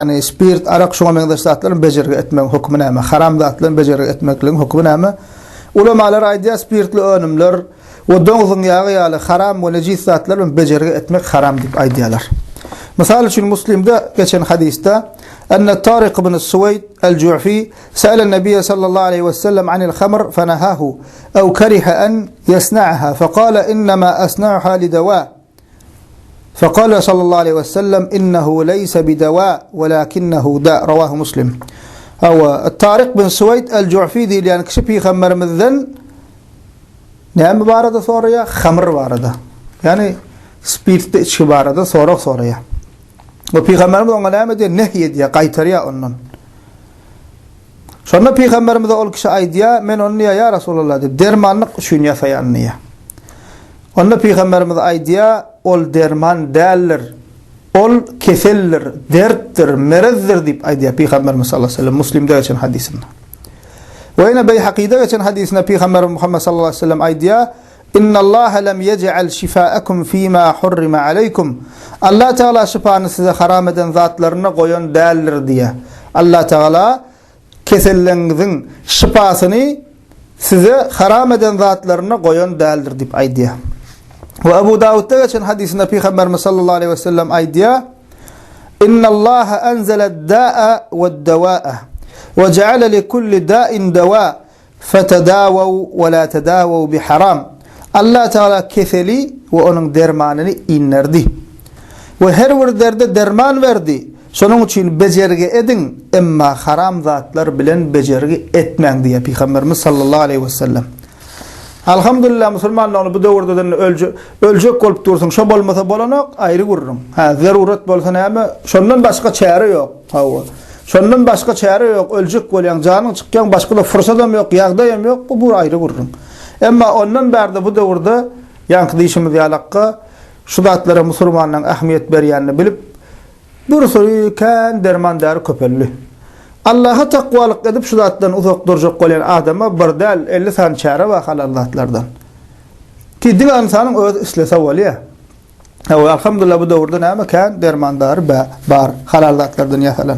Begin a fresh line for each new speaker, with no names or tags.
Yani spirit, arak şoňa meňdeşatlaryň bejerge etmek hukmy näme? Haram zatlaryň bejerge etmekligiň hukmy näme? Ulamalar aýdýar spiritli önümler we doňuzyň ýagy ýaly haram we nejis zatlaryň bejerge etmek haram diýip aýdýarlar. Misal üçin Muslimde geçen hadiste enne Tariq ibn Suwayd el-Ju'fi sa'ala an-nabiy sallallahu alayhi ve sellem anil khamr fenahahu aw kariha an yasna'aha faqala inma asna'uha lidawa. فقال صلى الله عليه وسلم إنه ليس بدواء ولكنه داء رواه مسلم. هو الطارق بن سويد الجعفي دي لأن كشبه خمر مذن نعم باردة صوريا خمر باردة يعني سبيرت إيش باردة صوريا وفي خمر مذن نعم دي نهي دي قايتريا أنن شرنا في خمر مذن أول كش أيديا من أنيا يا رسول الله دي درمانق شنيا فيانيا Onda Peygamberimiz aýdýar, ol derman däldir, ol keseldir, dertdir, merazdir diýip aýdýar Peygamberimiz sallallahu aleyhi ve sellem Muslimde geçen hadisinde. Ve ýene Beyhaqide geçen hadisinde Peygamber Muhammed sallallahu aleyhi ve sellem aýdýar, "İnnallaha lem yec'al şifaakum fîmâ hurrima aleykum." Allah Teala şifany size haram eden zatlaryna goýan däldir diýe. Allah Teala keselliňiziň şifasyny size haram eden zatlaryna goýan däldir diýip aýdýar. Ve Abu Davud'da geçen hadisinde Peygamberimiz sallallahu aleyhi ve sellem aýdýar, "İnnallaha enzeled-dâ'a ve'd-dawâ'a ve ceale likulli dâ'in dawâ fetedâwew ve lâ tedâwew biharam." Allah Teala keseli ve onun dermanını inlerdi. Ve her bir derde derman verdi. Şonuň üçin bejerge edin, emma haram zatlar bilen bejerge etmeň diýär Peygamberimiz sallallahu aleyhi ve sellem. Alhamdulillah musulmanlar bu döwürden öljek bolup dursun, şo bolmasa bolanak aýry gurrun. Ha, zarurat bolsa näme? Şondan başga çäre ýok. Hawa. Şondan başga çäre ýok, öljek bolýan, janyň çykýan başga da fursatym ýok, ýagdaýym ýok, bu aýry gurrun. Emma ondan bärde bu döwürde ýanky diýişimiz ýalakka şu zatlara musulmanlaryň ähmiýet berýänini bilip bir sory kan derman däri köpelli. Allah'a takwalyk edip şu zatdan uzak durjak bolan adama bir däl 50 san çäre we halal zatlardan. Ki diňe insanyň öz islese bolýar. Alhamdulillah bu döwürde näme kan dermandary bar halal zatlardan ýasalan.